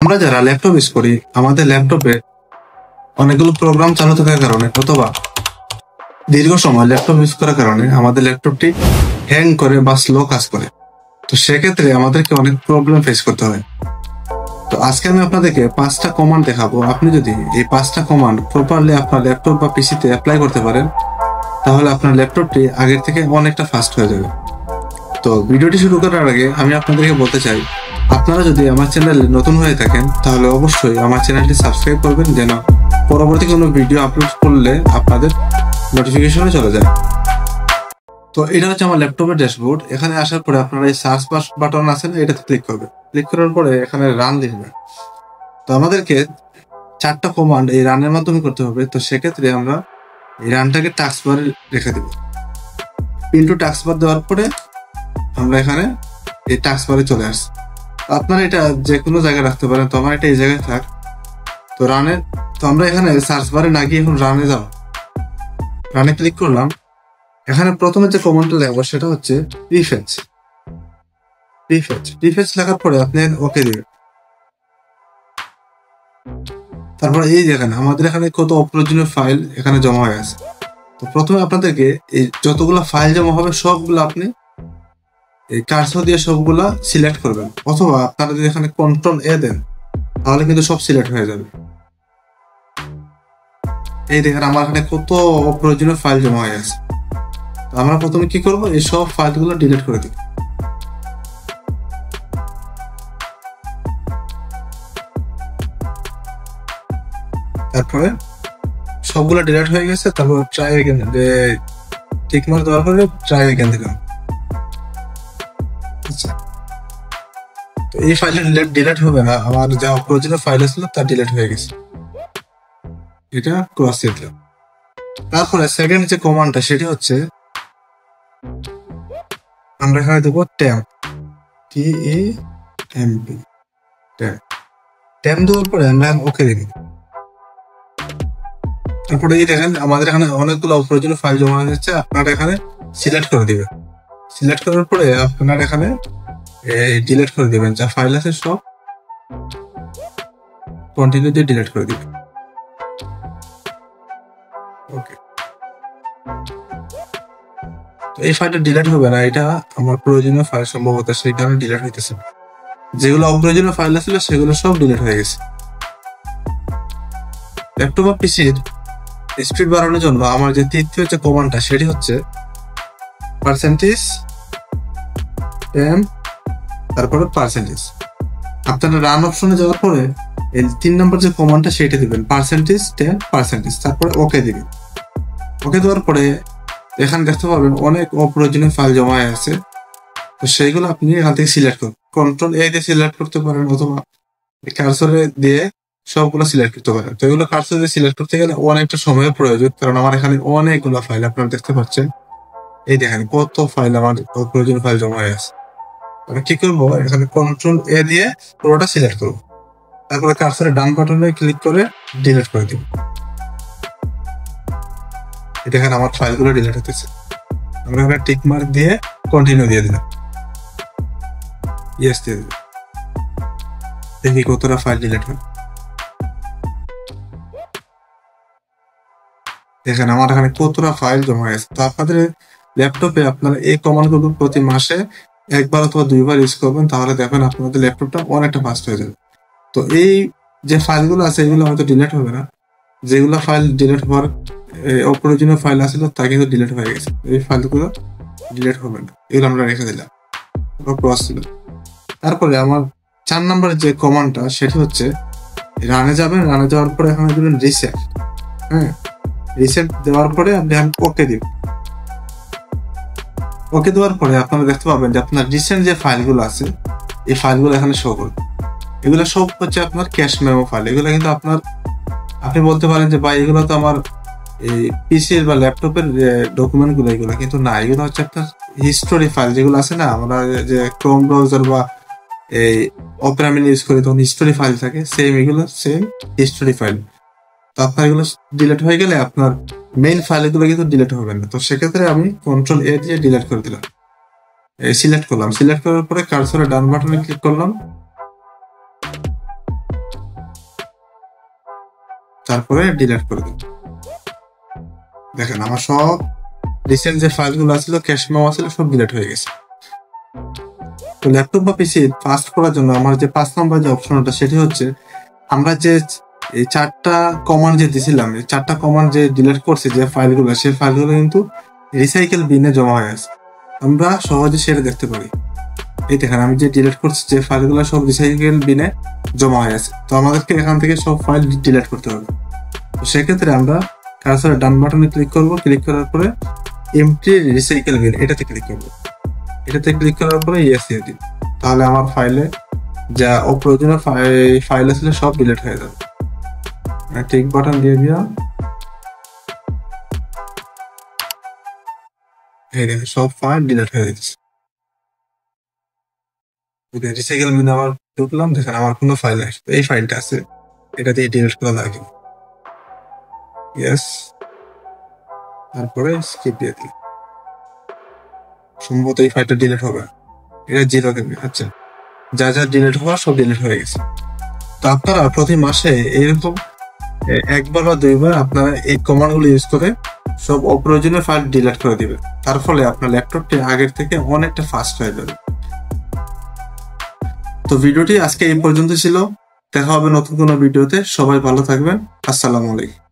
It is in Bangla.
আমরা যারা ল্যাপটপ ইউজ করি, আমাদের ল্যাপটপে অনেকগুলো প্রোগ্রাম চালু থাকার কারণে অথবা দীর্ঘ সময় ল্যাপটপ ইউজ করার কারণে আমাদের ল্যাপটপটি হ্যাং করে বা স্লো কাজ করে। তো সেক্ষেত্রে আমাদেরকে অনেক প্রবলেম ফেস করতে হয়। তো আজকে আমি আপনাদেরকে 5টা কমান্ড দেখাবো। আপনি যদি এই 5টা কমান্ড প্রপারলি আপনার ল্যাপটপ বা পিসিতে অ্যাপ্লাই করতে পারেন, তাহলে আপনার ল্যাপটপটি আগের থেকে অনেকটা ফাস্ট হয়ে যাবে। তো ভিডিওটি শুরু করার আগে আমি আপনাদেরকে বলতে চাই, আপনারা যদি আমার চ্যানেলে নতুন হয়ে থাকেন তাহলে অবশ্যই আমার চ্যানেলটি সাবস্ক্রাইব করবেন, যেন পরবর্তী কোনো ভিডিও আপলোড করলে আপনাদের নোটিফিকেশনে চলে যায়। তো এটা হচ্ছে আমার ল্যাপটপের ড্যাশবোর্ড। এখানে আসার পরে আপনারা এই সার্চ বাটন আছে না, এটাতে ক্লিক করবেন। ক্লিক করার পরে এখানে রান লিখবেন। তো আমাদেরকে 4টা কমান্ড এই রানের মাধ্যমে করতে হবে। তো সেক্ষেত্রে আমরা এই রানটাকে টাস্ক বারে রেখে দেব। ইনটু টাস্ক বার দেওয়ার পরে আমরা এখানে এই টাস্ক বারে চলে আসছি। আপনারা এটা যে কোনো জায়গায় রাখতে পারেন। তো আমার এটা এই জায়গায় থাক। তো আমরা এখানে সার্চ বারে না গিয়ে এখন রানে যাব। রানে ক্লিক করলাম। এখানে প্রথমে যে কমান্ডটা লিখবো সেটা হচ্ছে প্রিফেচ। লেখার পরে আপনি ওকে দিবেন। তারপর এই দেখেন আমাদের এখানে কত অপ্রয়োজনীয় ফাইল এখানে জমা হয়ে আছে। তো প্রথমে আপনাদেরকে এই যতগুলো ফাইল জমা হবে সবগুলো আপনি এই কার্সর দিয়ে সবগুলা সিলেক্ট করবেন, অথবা আপনারা যদি এখানে কন্ট্রোল এ দেন তাহলে কিন্তু সব সিলেক্ট হয়ে যাবে। এই দেখেন আমার এখানে কত অপ্রয়োজনীয় ফাইল জমা হয়ে আছে। আমরা প্রথমে কি করব, এই সব ফাইলগুলো ডিলিট করে দিব। তারপরে সবগুলো ডিলিট হয়ে গেছে। তারপর ট্রাই এগেন টিক মার্ক দেওয়ার পরে ট্রাই এগেন দিলাম। আচ্ছা, তো এই ফাইলটা ডিলিট হবে না, আমার যা অপ্রয়োজনীয় ফাইল ছিল তা ডিলিট হয়ে গেছে। এটা ক্রস দিয়ে দিলাম। তারপরে সেকেন্ড যে কমান্ডটা সেটি হচ্ছে আমরা এখানে দেবো ট্যাম্প, TEMP। ট্যাম্প দেওয়ার পরে আমরা ওকে দিব। তারপরে এই দেখেন আমাদের এখানে অনেকগুলো অপ্রয়োজনীয় ফাইল জমা হয়ে যাচ্ছে। আপনারা এখানে সিলেক্ট করে দিবেন। সিলেক্ট করার পরে আপনারা এখানে ডিলিট করে দিবেন। যা ফাইল আছে সব কন্টিনিউ দিয়ে ডিলিট করে দিবেন। ওকে, তো এই ফাইলটা ডিলিট হবে না, এটা আমার প্রয়োজনীয় ফাইল সম্ভবত, সেই কারণে ডিলিট হইতেছে। যেগুলো অপ্রয়োজনীয় ফাইল ছিল সেগুলো সব ডিলিট হয়ে গেছে। ল্যাপটপ বা পিসির স্পিড বাড়ানোর জন্য আমার যে তৃতীয় যে কমান্ডটা সেটি হচ্ছে %temp, তারপরে %। আপনারা রান অপশনে যাওয়ার পরে এই 3 নম্বর যে কমান্ডটা সেটা দিবেন, %temp%। তারপরে ওকে দিবেন। ওকে দেওয়ার পরে এখানে দেখতে পাবেন অনেক অপ্রয়োজনীয় ফাইল জমা আছে। তো সেইগুলো আপনি এখান থেকে সিলেক্ট করুন। কন্ট্রোল এ দিয়ে সিলেক্ট করতে পারেন, অথবা কার্সরে দিয়ে সবগুলো সিলেক্ট করতে পারেন। তো এগুলো কার্সর দিয়ে সিলেক্ট করতে গেলে অনেকটা সময়ের প্রয়োজন, কারণ আমার এখানে অনেকগুলো ফাইল আপনারা দেখতে পাচ্ছেন। এই দেখেন কত ফাইল, আমার প্রয়োজনীয় ফাইল জমা হয়ে আছে। আমি কি করবো, এখানে কন্ট্রোল এ দিয়ে পুরোটা সিলেক্ট করবো। তারপরে কার্সরের ডান বাটনে ক্লিক করে ডিলিট করে দিব। দেখেন আমার ফাইলগুলো ডিলিট হতেছে। আমরা এখানে টিক মার্ক দিয়ে কন্টিনিউ দিয়ে দিলাম, ইয়েস দিয়ে দিলাম। দেখি কতটা ফাইল ডিলিট হয়। দেখেন আমার এখানে কতটা ফাইল জমা হয়েছে। তো আপনাদের ল্যাপটপে আপনারা এই কমান্ডগুলো প্রতি মাসে 1বার অথবা 2বার ইউজ করবেন, তাহলে দেখবেন আপনাদের ল্যাপটপটা অনেকটা ফাস্ট হয়ে যাবে। তো এই যে ফাইলগুলো আছে এগুলো হয়তো ডিলিট হবে না। যেগুলো ফাইল ডিলিট হওয়ার অপ্রয়োজনীয় ফাইল আছিল তা কিন্তু ডিলিট হয়ে গেছে। এই ফাইলগুলো ডিলিট হবে না, এগুলো আমরা রেখে দিলাম। তারপরে আমার 4 নম্বরের যে কমান্ডটা সেটি হচ্ছে রানে যাবেন। রানে যাওয়ার পরে এখানে দিবেন রিসেট। হ্যাঁ, রিসেট দেওয়ার পরে আপনি ওকে দিবেন। ওকে দেওয়ার পরে আপনারা দেখতে পাবেন যে আপনার রিসেন্ট যে ফাইলগুলো আছে এই ফাইলগুলো এখানে শো করবে। এগুলো সব হচ্ছে আপনার ক্যাশ মেমো ফাইল। এগুলো কিন্তু আপনি বলতে পারেন যে ভাই এগুলো তো আমার এই পিসির বা ল্যাপটপের ডকুমেন্ট গুলো, এগুলো কিন্তু না। এগুলো হচ্ছে আপনার হিস্টোরি ফাইল, যেগুলো আছে না আমরা যে ক্রোম ব্রাউজার বা এই অপেরা মিনি ইউজ করি তখন হিস্টোরি ফাইল থাকে, এগুলো সেম হিস্টোরি ফাইল। তো আপনার এগুলো ডিলিট হয়ে গেলে আপনার মেইন ফাইলগুলো কিন্তু ডিলিট হবে না। তো সেক্ষেত্রে আমি কন্ট্রোল এ দিয়ে ডিলিট করে দিলাম। সিলেক্ট করলাম। সিলেক্ট করার পরে কার্সরের ডান বাটনে ক্লিক করলাম। তারপরে ডিলিট করে দেব। দেখেন আমার সব রিসেন্ট যে ফাইলগুলো ছিল, ক্যাশ মেমো ছিল, সব ডিলিট হয়ে গেছে। তো ল্যাপটপ বা পিসি ফাস্ট করার জন্য আমার যে 5 নম্বর যে অপশনটা, সেটি হচ্ছে আমরা যে এই 4টা কমান্ড যে দিছিলাম, এই 4টা কমান্ড যে ডিলিট করছি যে ফাইলগুলো, সেই ফাইলগুলো কিন্তু রিসাইকেল বিনে জমা হয়ে আছে। আমরা সহজে সেটা দেখতে পারি। এই দেখেন আমি যে ডিলিট করছি যে ফাইলগুলো, সব রিসাইকেল বিনে জমা হয়ে আছে। তো আমাদেরকে এখান থেকে সব ফাইল ডিলিট করতে হবে। তো সেক্ষেত্রে আমরা কার্সরের ডান বাটনে ক্লিক করব। ক্লিক করার পরে এমটি রিসাইকেল বিন এটাতে ক্লিক করব। এটাতে ক্লিক করার পরে ইয়েস দিয়ে দিন। তাহলে আমার ফাইলে যা অপ্রয়োজনীয় ফাইল আছে সব ডিলিট হয়ে যাবে। টিক বাটন দিয়ে দিলাম। এই দেখেন সব ফাইল ডিলিট হয়ে গেছে। রিসাইকেল বিনে আবার ঢুকলাম, দেখেন আমার কোনো ফাইল নাই, এই ফাইলটা আছে, এটা দিয়ে ডিলিট করা লাগে। ইয়েস, তারপরে স্কিপ দিয়ে দিই। সম্ভবত এই ফাইলটা ডিলিট হবে, এটা 0 কেবি। আচ্ছা, যা যা ডিলিট হওয়া সব ডিলিট হয়ে গেছে। তো আপনারা প্রতি মাসে এরকম 1বার বা 2বার আপনারা এই কমান্ডগুলো ইউজ করে সব অপ্রয়োজনীয় ফাইল ডিলিট করে দিবেন। তার ফলে আপনার ল্যাপটপটি আগের থেকে অনেকটা ফাস্ট হয়ে যাবে। তো ভিডিওটি আজকে এই পর্যন্ত ছিল। দেখা হবে নতুন কোনো ভিডিওতে। সবাই ভালো থাকবেন। আসসালামু আলাইকুম।